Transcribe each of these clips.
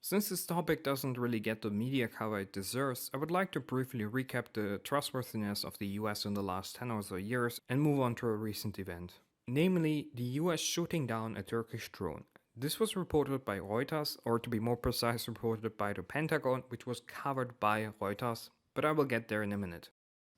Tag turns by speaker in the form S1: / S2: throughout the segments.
S1: Since this topic doesn't really get the media cover it deserves, I would like to briefly recap the trustworthiness of the US in the last 10 or so years and move on to a recent event. Namely, the US shooting down a Turkish drone. This was reported by Reuters, or to be more precise, reported by the Pentagon, which was covered by Reuters, but I will get there in a minute.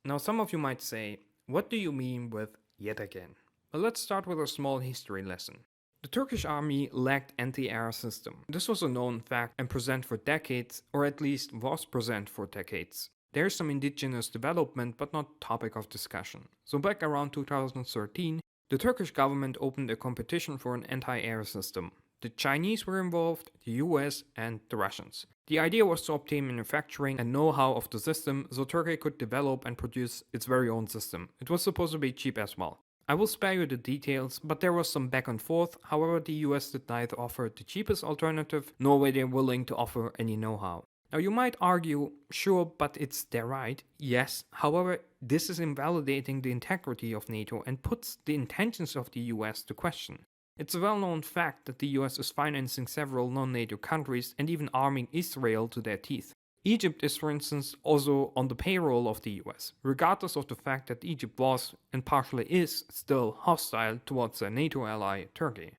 S1: Now, some of you might say, what do you mean with yet again? Well, let's start with a small history lesson. The Turkish army lacked anti-air system. This was a known fact and present for decades, or at least was present for decades. There is some indigenous development, but not topic of discussion. So back around 2013, the Turkish government opened a competition for an anti-air system. The Chinese were involved, the US, and the Russians. The idea was to obtain manufacturing and know-how of the system so Turkey could develop and produce its very own system. It was supposed to be cheap as well. I will spare you the details, but there was some back and forth. However, the US did neither offer the cheapest alternative, nor were they willing to offer any know-how. Now you might argue, sure, but it's their right. Yes, however, this is invalidating the integrity of NATO and puts the intentions of the US to question. It's a well-known fact that the US is financing several non-NATO countries and even arming Israel to their teeth. Egypt is, for instance, also on the payroll of the US, regardless of the fact that Egypt was, and partially is, still hostile towards their NATO ally, Turkey.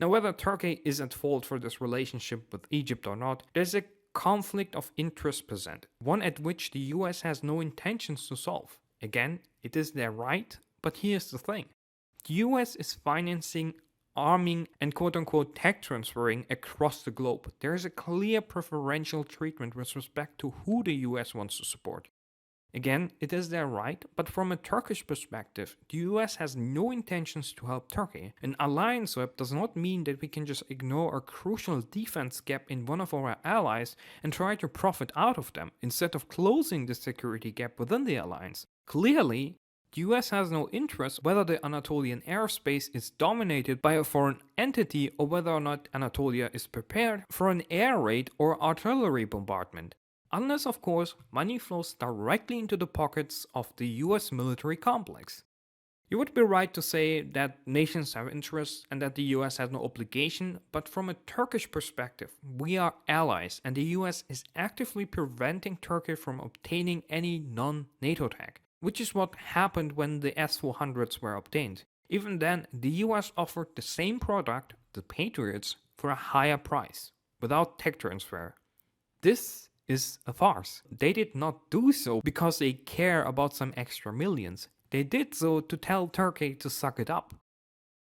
S1: Now, whether Turkey is at fault for this relationship with Egypt or not, there's a conflict of interest present, one at which the US has no intentions to solve. Again, it is their right, but here's the thing. The US is financing arming and quote-unquote tech transferring across the globe. There is a clear preferential treatment with respect to who the US wants to support. Again, it is their right, but from a Turkish perspective, the US has no intentions to help Turkey. An alliance swap does not mean that we can just ignore a crucial defense gap in one of our allies and try to profit out of them, instead of closing the security gap within the alliance. Clearly, the US has no interest whether the Anatolian airspace is dominated by a foreign entity or whether or not Anatolia is prepared for an air raid or artillery bombardment. Unless, of course, money flows directly into the pockets of the US military complex. You would be right to say that nations have interests and that the US has no obligation, but from a Turkish perspective, we are allies and the US is actively preventing Turkey from obtaining any non-NATO tech. Which is what happened when the S-400s were obtained. Even then, the US offered the same product, the Patriots, for a higher price, without tech transfer. This is a farce. They did not do so because they care about some extra millions. They did so to tell Turkey to suck it up.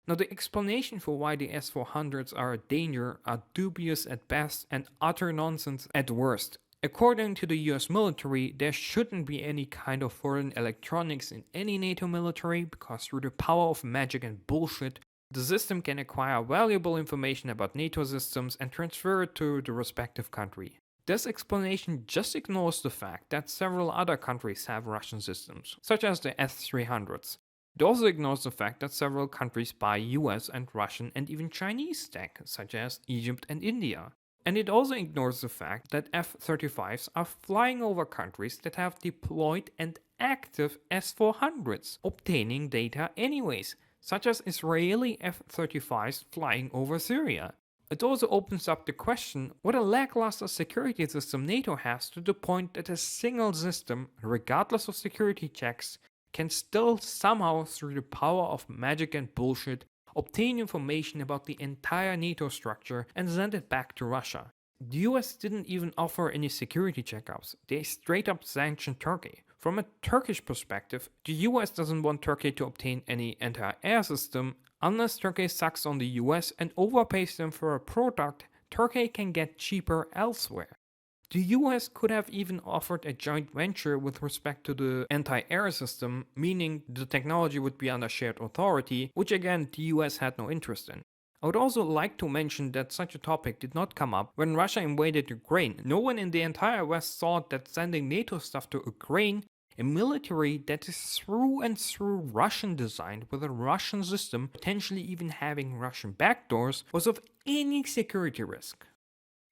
S1: Now, the explanation for why the S-400s are a danger are dubious at best and utter nonsense at worst. According to the US military, there shouldn't be any kind of foreign electronics in any NATO military because through the power of magic and bullshit, the system can acquire valuable information about NATO systems and transfer it to the respective country. This explanation just ignores the fact that several other countries have Russian systems, such as the S-300s. It also ignores the fact that several countries buy US and Russian and even Chinese tech, such as Egypt and India. And it also ignores the fact that F-35s are flying over countries that have deployed and active S-400s, obtaining data anyways, such as Israeli F-35s flying over Syria. It also opens up the question what a lackluster security system NATO has to the point that a single system, regardless of security checks, can still somehow, through the power of magic and bullshit, obtain information about the entire NATO structure and send it back to Russia. The US didn't even offer any security checkups, they straight up sanctioned Turkey. From a Turkish perspective, the US doesn't want Turkey to obtain any anti-air system unless Turkey sucks on the US and overpays them for a product Turkey can get cheaper elsewhere. The US could have even offered a joint venture with respect to the anti-air system, meaning the technology would be under shared authority, which again the US had no interest in. I would also like to mention that such a topic did not come up when Russia invaded Ukraine. No one in the entire West thought that sending NATO stuff to Ukraine, a military that is through and through Russian designed with a Russian system, potentially even having Russian backdoors, was of any security risk.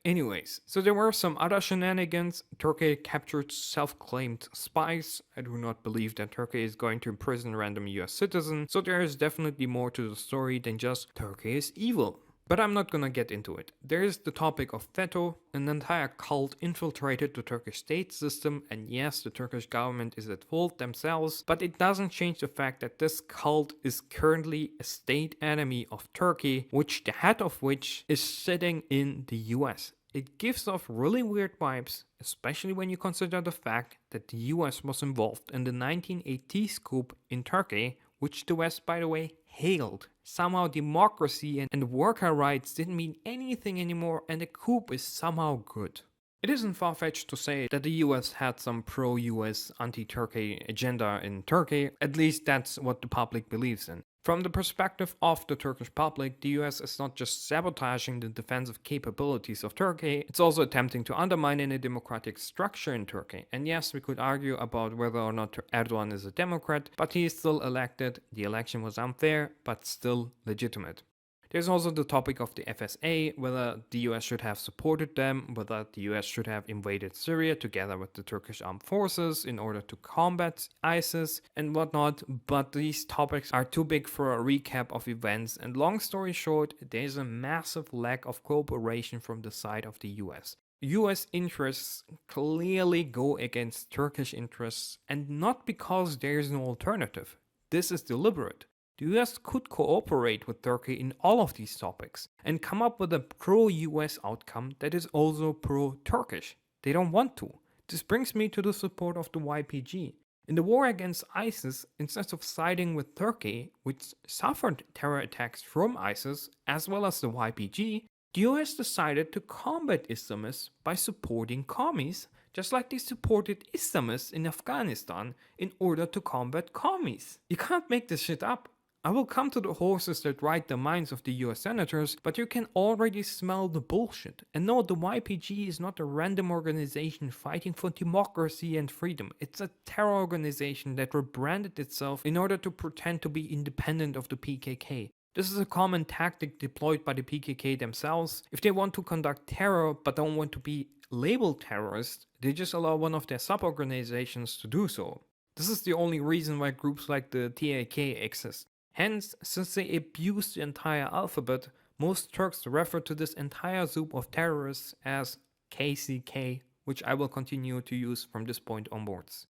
S1: Anyways, so there were some other shenanigans. Turkey captured self-claimed spies. I do not believe that Turkey is going to imprison random US citizens, so there is definitely more to the story than just Turkey is evil. But I'm not gonna get into it. There is the topic of veto, an entire cult infiltrated the Turkish state system, and yes, the Turkish government is at fault themselves, but it doesn't change the fact that this cult is currently a state enemy of Turkey, which the head of which is sitting in the US. It gives off really weird vibes, especially when you consider the fact that the US was involved in the 1980s coup in Turkey, which the West, by the way, hailed. Somehow democracy and worker rights didn't mean anything anymore, and a coup is somehow good. It isn't far-fetched to say that the US had some pro-US anti-Turkey agenda in Turkey, at least that's what the public believes in. From the perspective of the Turkish public, the US is not just sabotaging the defensive capabilities of Turkey, it's also attempting to undermine any democratic structure in Turkey. And yes, we could argue about whether or not Erdogan is a Democrat, but he is still elected, the election was unfair, but still legitimate. There's also the topic of the FSA, whether the US should have supported them, whether the US should have invaded Syria together with the Turkish armed forces in order to combat ISIS and whatnot, but these topics are too big for a recap of events, and long story short, there's a massive lack of cooperation from the side of the US. US interests clearly go against Turkish interests, and not because there's no alternative. This is deliberate. The US could cooperate with Turkey in all of these topics and come up with a pro-US outcome that is also pro-Turkish. They don't want to. This brings me to the support of the YPG. In the war against ISIS, instead of siding with Turkey, which suffered terror attacks from ISIS as well as the YPG, the US decided to combat Islamists by supporting commies, just like they supported Islamists in Afghanistan in order to combat commies. You can't make this shit up. I will come to the horses that ride the minds of the US senators, but you can already smell the bullshit. And no, the YPG is not a random organization fighting for democracy and freedom. It's a terror organization that rebranded itself in order to pretend to be independent of the PKK. This is a common tactic deployed by the PKK themselves. If they want to conduct terror but don't want to be labeled terrorists, they just allow one of their sub-organizations to do so. This is the only reason why groups like the TAK exist. Hence, since they abuse the entire alphabet, most Turks refer to this entire soup of terrorists as KCK, which I will continue to use from this point onwards.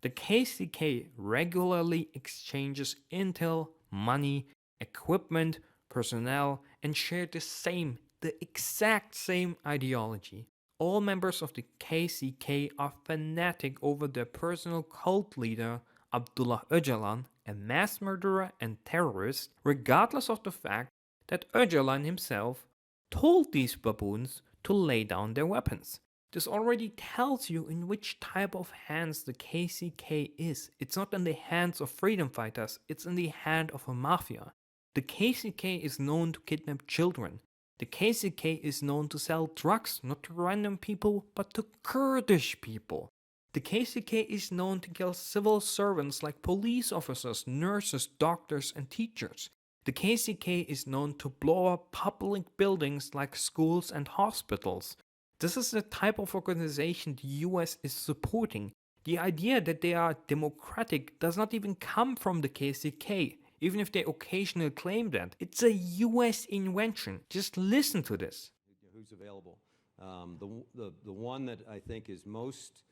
S1: The KCK regularly exchanges intel, money, equipment, personnel, and share the exact same ideology. All members of the KCK are fanatic over their personal cult leader, Abdullah Öcalan, a mass murderer and terrorist, regardless of the fact that Öcalan himself told these baboons to lay down their weapons. This already tells you in which type of hands the KCK is. It's not in the hands of freedom fighters, it's in the hand of a mafia. The KCK is known to kidnap children. The KCK is known to sell drugs, not to random people, but to Kurdish people. The KCK is known to kill civil servants like police officers, nurses, doctors, and teachers. The KCK is known to blow up public buildings like schools and hospitals. This is the type of organization the US is supporting. The idea that they are democratic does not even come from the KCK, even if they occasionally claim that. It's a US invention. Just listen to this.
S2: Who's available? The one that I think is most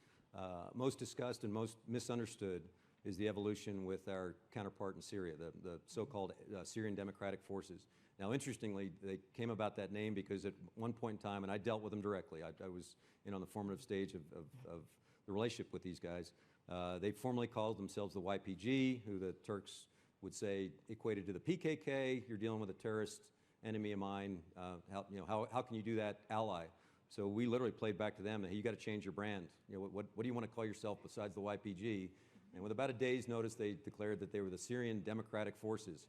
S2: discussed and most misunderstood is the evolution with our counterpart in Syria, the so-called Syrian Democratic Forces. Now, interestingly, they came about that name because at one point in time, and I dealt with them directly, I was in on the formative stage of the relationship with these guys. They formally called themselves the YPG, who the Turks would say equated to the PKK. You're dealing with a terrorist enemy of mine. How can you do that, ally? So we literally played back to them that, hey, you got to change your brand. What do you want to call yourself besides the YPG? And with about a day's notice, they declared that they were the Syrian Democratic Forces.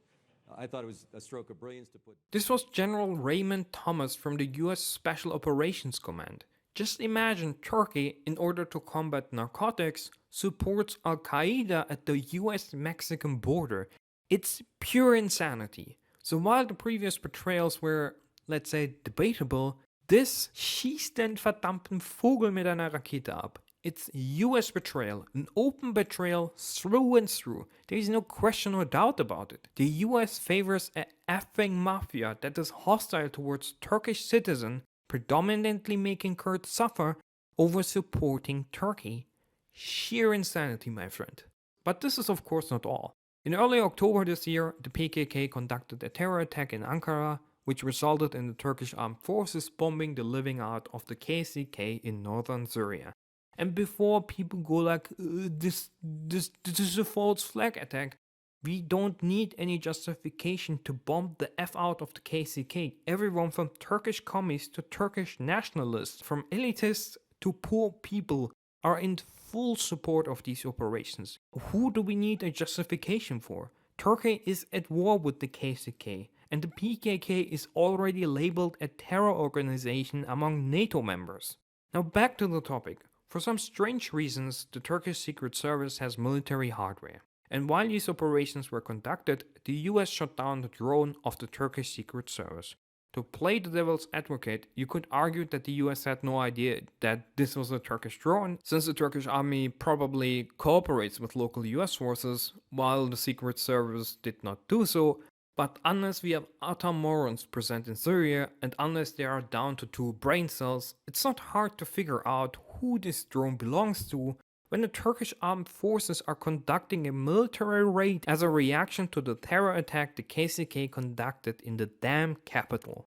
S2: I thought it was a stroke of brilliance to put...
S1: This was General Raymond Thomas from the US Special Operations Command. Just imagine Turkey, in order to combat narcotics, supports Al-Qaeda at the US-Mexican border. It's pure insanity. So while the previous portrayals were, let's say, debatable, this schießt den verdammten Vogel mit einer Rakete ab. It's US betrayal, an open betrayal through and through. There is no question or doubt about it. The US favors a effing mafia that is hostile towards Turkish citizens, predominantly making Kurds suffer over supporting Turkey. Sheer insanity, my friend. But this is of course not all. In early October this year, the PKK conducted a terror attack in Ankara, which resulted in the Turkish armed forces bombing the living out of the KCK in northern Syria. And before people go like, this is a false flag attack, we don't need any justification to bomb the F out of the KCK. Everyone from Turkish commies to Turkish nationalists, from elitists to poor people, are in full support of these operations. Who do we need a justification for? Turkey is at war with the KCK, and the PKK is already labeled a terror organization among NATO members. Now back to the topic. For some strange reasons, the Turkish Secret Service has military hardware. And while these operations were conducted, the US shot down the drone of the Turkish Secret Service. To play the devil's advocate, you could argue that the US had no idea that this was a Turkish drone, since the Turkish army probably cooperates with local US forces, while the Secret Service did not do so. But unless we have utter morons present in Syria, and unless they are down to 2 brain cells, it's not hard to figure out who this drone belongs to when the Turkish armed forces are conducting a military raid as a reaction to the terror attack the KCK conducted in the damn capital.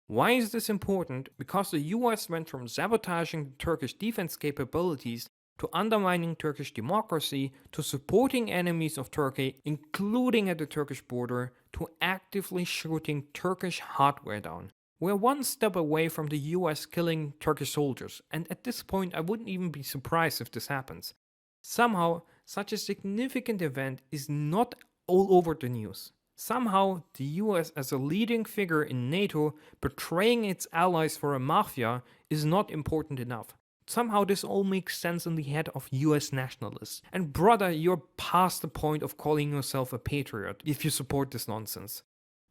S1: Why is this important? Because the US went from sabotaging the Turkish defense capabilities to undermining Turkish democracy, to supporting enemies of Turkey, including at the Turkish border, to actively shooting Turkish hardware down. We're one step away from the US killing Turkish soldiers, and at this point I wouldn't even be surprised if this happens. Somehow, such a significant event is not all over the news. Somehow, the US as a leading figure in NATO betraying its allies for a mafia is not important enough. Somehow this all makes sense in the head of US nationalists. And brother, you're past the point of calling yourself a patriot if you support this nonsense.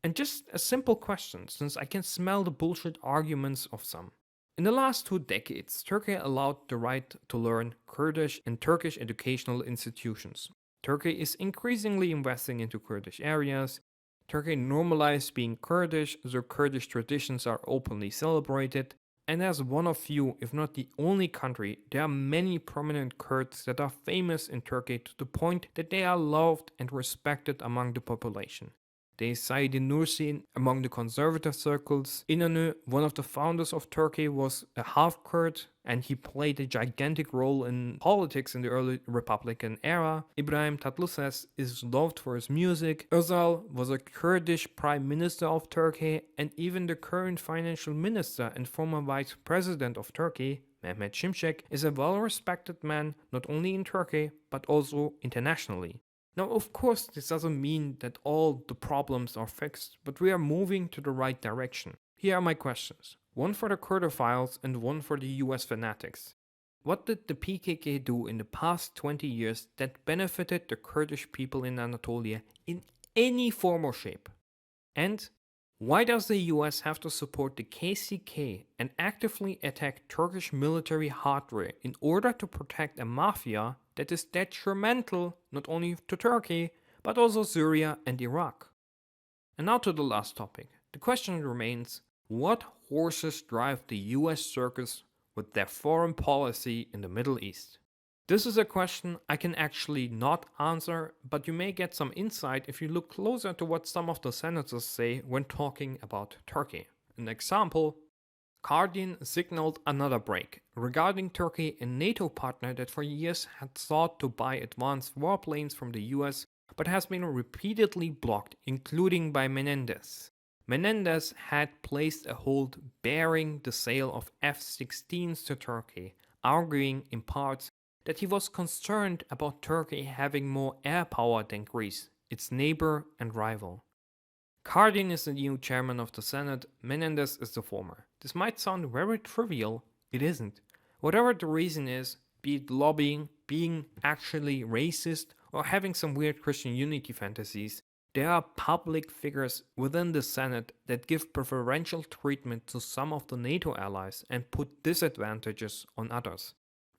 S1: And just a simple question, since I can smell the bullshit arguments of some. In the last 2 decades, Turkey allowed the right to learn Kurdish in Turkish educational institutions. Turkey is increasingly investing into Kurdish areas. Turkey normalized being Kurdish, so Kurdish traditions are openly celebrated. And as one of few, if not the only country, there are many prominent Kurds that are famous in Turkey to the point that they are loved and respected among the population. There is Said Nursi among the conservative circles. İnönü, one of the founders of Turkey, was a half-Kurd and he played a gigantic role in politics in the early Republican era. İbrahim Tatlıses is loved for his music. Özal was a Kurdish prime minister of Turkey, and even the current financial minister and former vice president of Turkey, Mehmet Şimşek, is a well-respected man not only in Turkey but also internationally. Now, of course, this doesn't mean that all the problems are fixed, but we are moving to the right direction. Here are my questions. One for the Kurdophiles and one for the US fanatics. What did the PKK do in the past 20 years that benefited the Kurdish people in Anatolia in any form or shape? And why does the US have to support the KCK and actively attack Turkish military hardware in order to protect a mafia that is detrimental not only to Turkey, but also Syria and Iraq? And now to the last topic. The question remains, what horses drive the US circus with their foreign policy in the Middle East? This is a question I can actually not answer, but you may get some insight if you look closer to what some of the senators say when talking about Turkey. An example, Guardian signaled another break regarding Turkey, a NATO partner that for years had sought to buy advanced warplanes from the US but has been repeatedly blocked, including by Menendez. Menendez had placed a hold barring the sale of F-16s to Turkey, arguing in parts that he was concerned about Turkey having more air power than Greece, its neighbor and rival. Guardian is the new chairman of the Senate, Menendez is the former. This might sound very trivial, it isn't. Whatever the reason is, be it lobbying, being actually racist, or having some weird Christian unity fantasies, there are public figures within the Senate that give preferential treatment to some of the NATO allies and put disadvantages on others.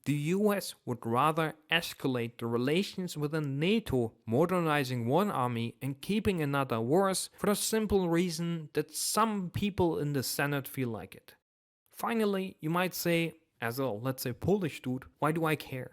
S1: The US would rather escalate the relations within NATO, modernizing one army and keeping another worse for the simple reason that some people in the Senate feel like it. Finally, you might say, as a, let's say, Polish dude, why do I care?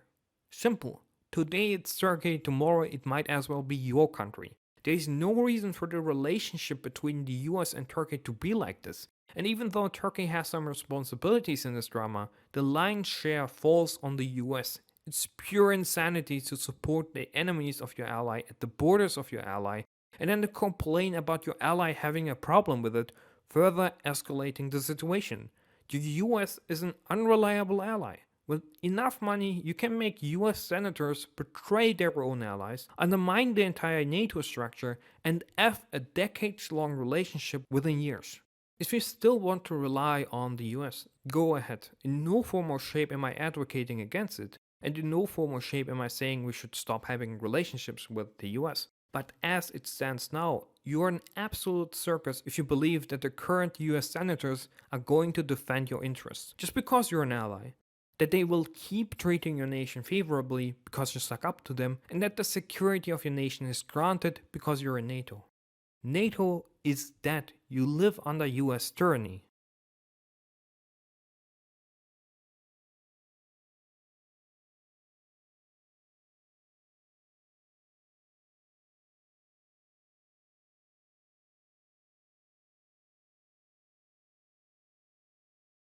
S1: Simple. Today it's Turkey, tomorrow it might as well be your country. There is no reason for the relationship between the US and Turkey to be like this. And even though Turkey has some responsibilities in this drama, the lion's share falls on the US. It's pure insanity to support the enemies of your ally at the borders of your ally, and then to complain about your ally having a problem with it, further escalating the situation. The US is an unreliable ally. With enough money, you can make US senators betray their own allies, undermine the entire NATO structure, and F a decades-long relationship within years. If you still want to rely on the US, go ahead. In no form or shape am I advocating against it, and in no form or shape am I saying we should stop having relationships with the US. But as it stands now, you are an absolute circus if you believe that the current US senators are going to defend your interests just because you're an ally. That they will keep treating your nation favorably because you suck up to them, and that the security of your nation is granted because you're in NATO. NATO is dead. You live under US tyranny.